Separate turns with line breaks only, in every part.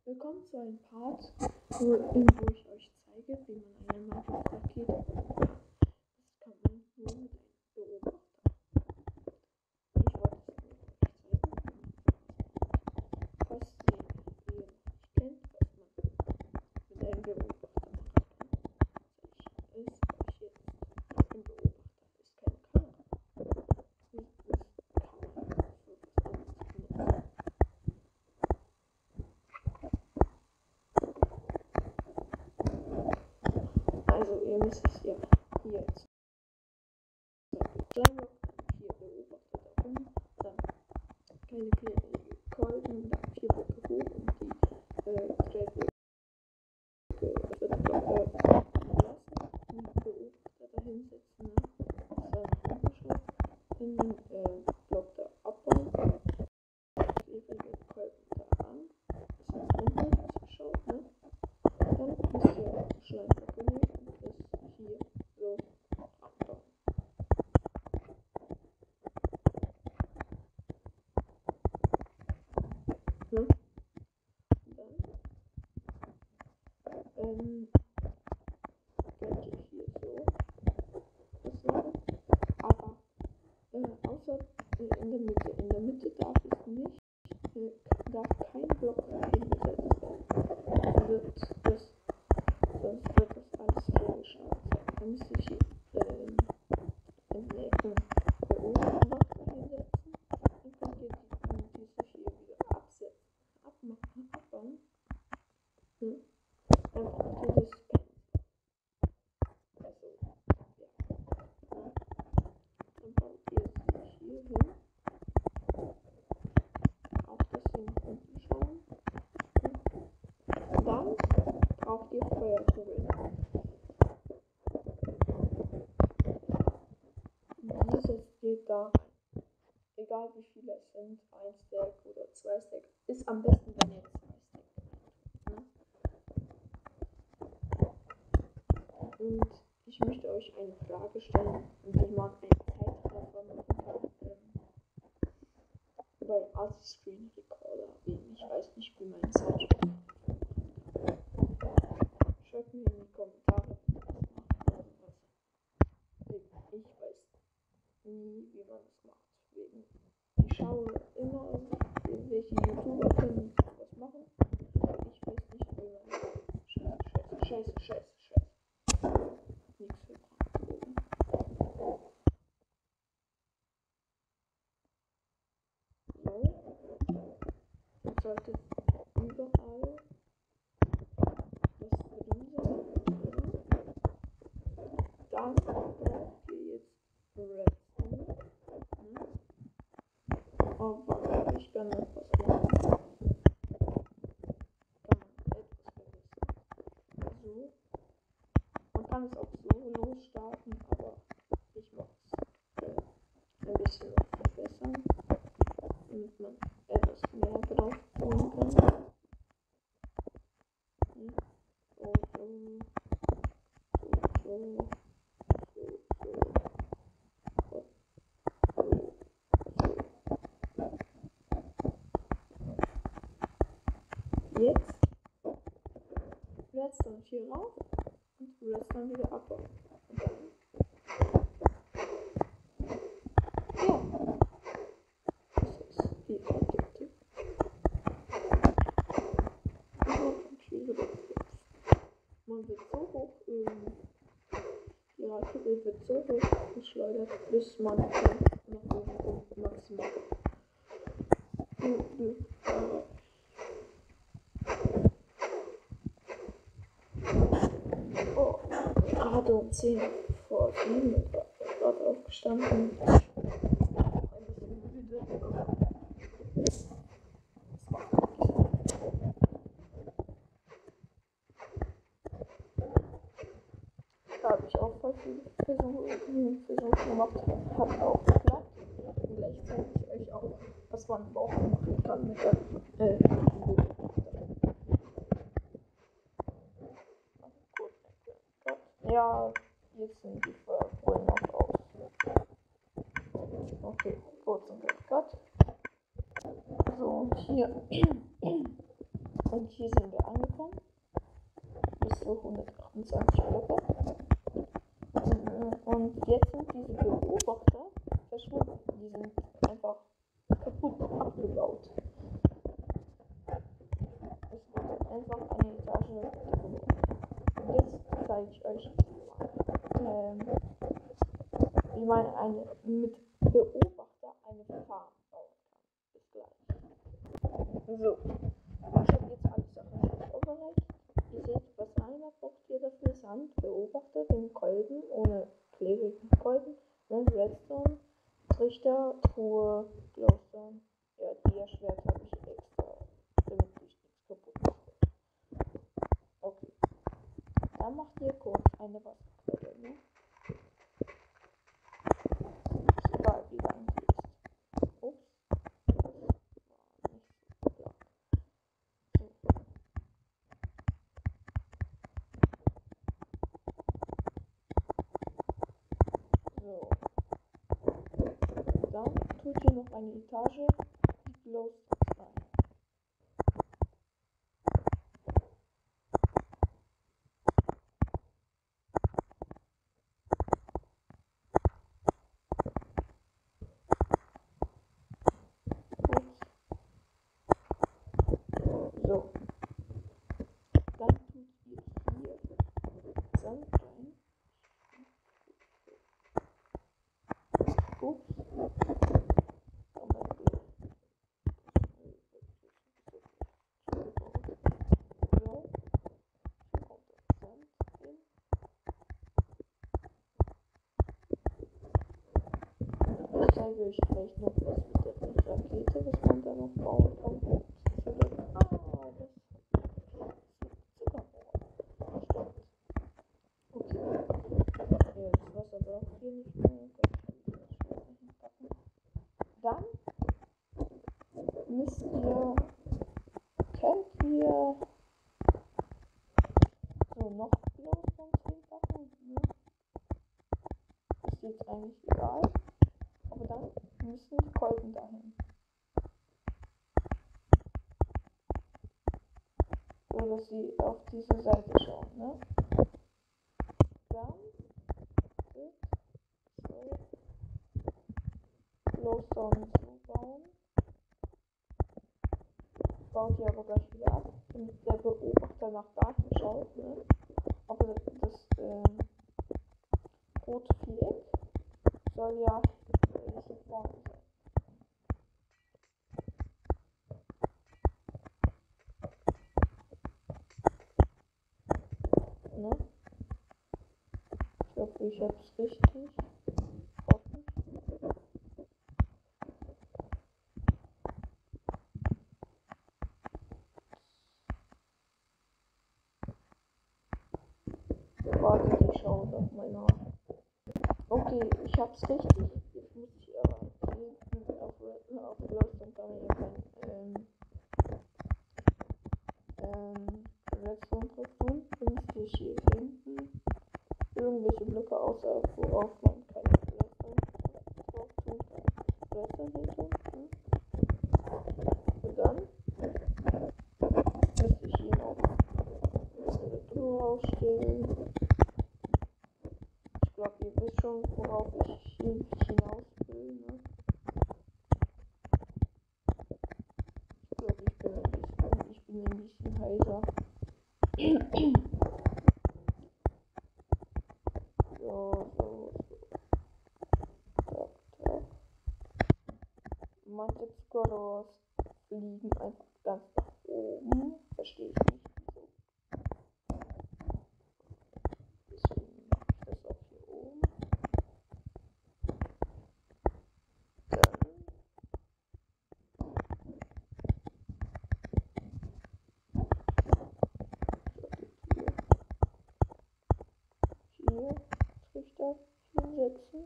Willkommen zu einem Part, wo ich euch zeige, wie man eine Minecraft-Rakete baut. Das kann man nur mit einem Beobachter. Ich wollte es nur euch zeigen, falls ihr noch nicht kennt, was man mit einem Beobachter machen kann. Ich euch jetzt ein Beobachter ist keine Kamera. Nicht Kamera für was anderes benutzen. Also ihr müsst es ja hier jetzt sagen, hier Beobachter da rum, dann keine kleinere Kolben, dann 4 Blöcke hoch und die 3 Blöcke für den Block lassen und Beobachter da hinsetzen, ne? Das war nach unten schaut, dann den Block da abbauen, jeweilige Kolben da an, das nach unten schaut, ne? Dann müsst ihr Schleimblöcke nehmen und das hier so abbauen. Ne? Und dann könnt ihr hier so das machen, aber außer in der Mitte. In der Mitte darf es nicht, darf kein Block hingesetzt werden. Sonst wird das alles vorgeschlagen sein. Dann müsst ihr hier in der Ecke Beobachter hinsetzen. Dann könnt ihr diese hier wieder abbauen. Dann braucht ihr das Pen. Also, ja. Dann baut ihr sie hier hin. Auch dass sie nach unten schauen. Dann braucht ihr Feuerkugeln. Die setzt ihr da rein. Egal wie viele es sind, 1 Stack oder 2 Stack. Ist am besten, wenn ihr 2 Stack macht. Ne? Und ich möchte euch eine Frage stellen, wie man einen Zeitraffer machen kann. Bei Alt Screen Recorder. Ich weiß nicht, wie man Zeitraffer machen kann. Schreibt mir in die Kommentare, wie man das macht oder was. Ich weiß nie, wie man das macht. Deswegen, ich schaue immer, welche YouTuber können was machen. Ich weiß nicht, wie man das macht. Scheiße. Nichts für Brandbogen. So. Jetzt sollte überall was drin sein. Dann braucht ihr jetzt Redstone. Aber ich kann noch was machen. Kann man etwas verbessern. So. Man kann es auch so losstarten, aber ich mache es ein bisschen noch verbessern, damit man etwas mehr drauf tun kann. Jetzt Redstone hier rauf und Redstone wieder abbauen. Und dann ja, das ist die Objekte. Man wird so hoch, die Rakete wird so hoch geschleudert, bis man nach oben kommt, maximal. Oh, gerade um 10 vor 7 gerade aufgestanden. Ein bisschen müde. Da habe ich auch voll viele Versuche gemacht. Hat auch geklappt. Und gleichzeitig euch auch, was man auch machen kann mit der ja, jetzt sind die Feuerpolen noch aus. Okay, kurz und Cut. So, hier Und hier sind wir angekommen. Bis zu 128 Blöcke. Und jetzt sind diese Beobachter verschwunden. Die sind einfach kaputt abgebaut. Es wurde einfach eine Etage gebaut. Und jetzt zeige ich euch mal, wie man mit Beobachter eine Farm bauen kann. Bis gleich. So, ich habe jetzt alle Sachen schon vorbereitet. Ihr seht, was einer braucht ihr dafür: Sand, Beobachter, den Kolben ohne klebrigen Kolben, und Redstone, Trichter, Truhe, Glowstone. Ja, Dia-Schwert habe ich extra, damit ich nichts kaputt mache. Okay, dann macht ihr kurz eine Wasserquelle, ne? Egal wie lang die ist. Ups, das war nicht so klar. So. Dann tut ihr noch eine Etage die Glowstones rein. So, dann tut ihr hier Sand rein. Ups. Oh mein Gott. So, hier kommt der Sand hin. Ich zeige euch gleich noch was mit der Rakete, was man da noch bauen kann. Das Zuckerrohr. Okay. Das Wasser braucht ihr nicht mehr. Dann könnt ihr so noch Glowstone hinpacken. Ne? Ist jetzt eigentlich egal. Aber dann müssen die Kolben dahin. So dass sie auf diese Seite schauen. Ne? Dann wird so Glowstone zubauen. Baut ihr aber gleich wieder ab, damit der Beobachter nach dahin schaut. Ne? Aber das rote Viereck soll ja hier vorne sein. Ne? Ich hoffe, ich habe es richtig. Hoffen. Warte, ich schaue doch mal nach. Okay, ich hab's richtig. Jetzt muss ich aber hier hinten auf Glowstone kann man ja kein Redstone drauf tun. Dann müsst ihr hier hinten irgendwelche Blöcke außer worauf man keine Redstone drauf tun kann. Redstone hin tun. Und dann müsste ich hier noch eine Truhe aufstellen. Ich glaube, ihr wisst schon, worauf ich hinaus will. Ne? Ich glaube, ich bin ein bisschen heiser. So. Tak. Manche Zuckerrohrs fliegen einfach ganz nach oben. Verstehe ich nicht. Deswegen mache ich das auch hier oben. Hier Trichter hinsetzen.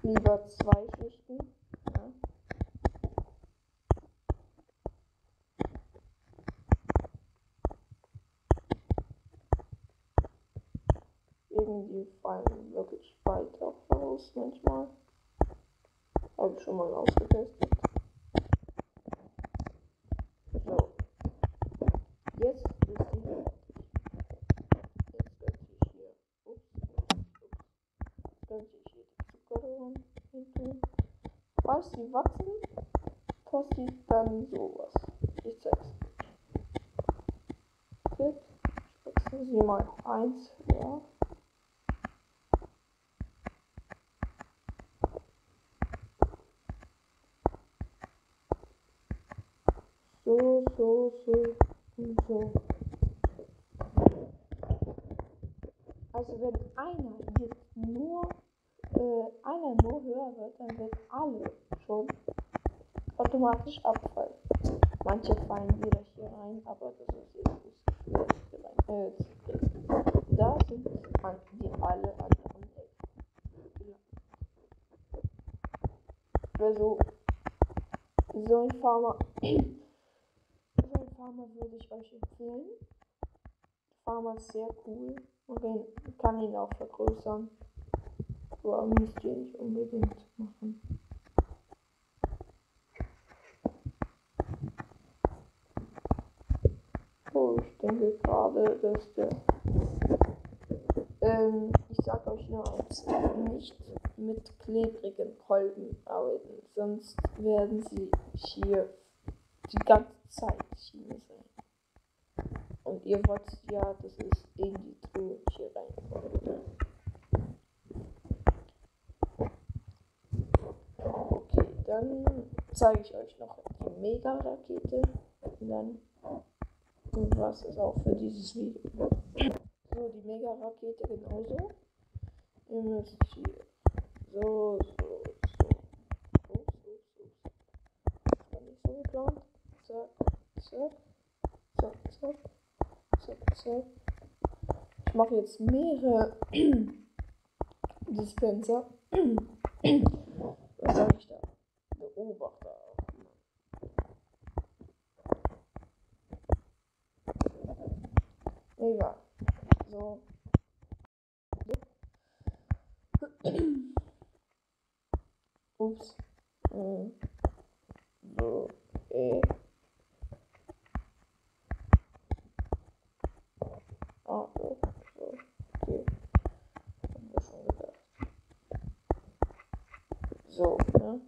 Lieber 2 Schichten. Ja. sehen, die fallen wirklich weit auch raus manchmal. Habe ich schon mal ausgetestet. So. Jetzt ist die fertig. Jetzt könnte ich hier. Könnte ich hier die Zuckerrohren hin tun. Falls die wachsen, kostet dann sowas. Ich zeig's. Jetzt wechseln sie mal 1 höher. So und so. Also wenn einer jetzt nur höher wird, dann wird alle schon automatisch abfallen. Manche fallen wieder hier rein, aber das ist jetzt nicht schwer hier rein. Da sind die alle anderen weg. Also so ein Farmer würde ich euch empfehlen. Farmer ist sehr cool. Man kann ihn auch vergrößern. Aber müsst ihr nicht unbedingt machen. Oh, ich denke gerade, dass der ich sag euch nur eins, nicht mit klebrigen Kolben arbeiten, sonst werden sie hier die ganze Zeit Schiene sein. Und ihr wollt ja, dass es in die Truhe hier reinkommt. Ne? Okay, dann zeige ich euch noch die Mega-Rakete. Und dann war es auch für dieses Video. So, die Mega-Rakete genauso. Ihr müsst hier so. Das war nicht so geplant. Zack. Ich mache jetzt mehrere Dispenser. Was sage ich da? Beobachter. Egal. So. Ups. So. So. Okay. Haben wir schon gedacht. So, ne?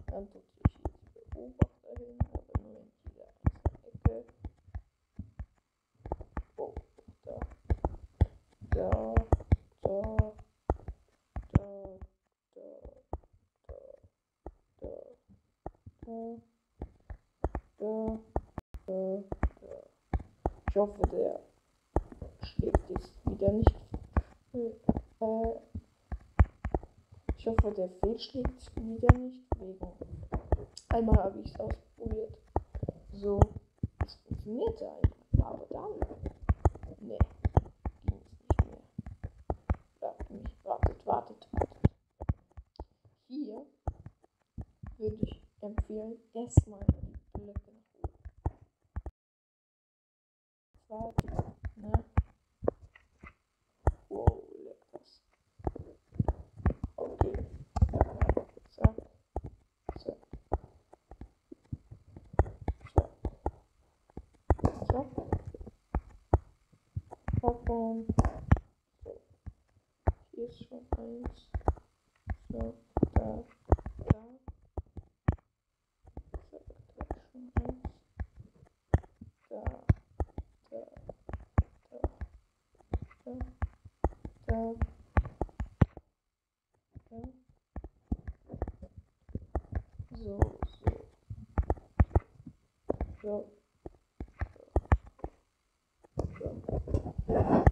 Dann tut sich hier die Beobachter hin, aber nur in dieser einzelnen Ecke. Oh, da. Ich hoffe, der schlägt jetzt wieder nicht. Ich hoffe, der fehlschlägt wieder nicht. Wegen einmal habe ich es ausprobiert. So, es funktionierte einmal, aber dann. Nee, ging es nicht mehr. Wartet. Hier würde ich empfehlen, erstmal die Blöcke nach oben. Ne? Wow, leck das. Okay. Zack. Aufbauen. So. Hier ist schon eins. So, da. So.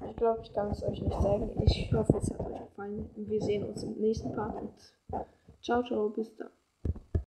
Ich glaube, ich kann es euch nicht zeigen. Ich hoffe, es hat euch gefallen. Wir sehen uns im nächsten Part. Und ciao, bis dann.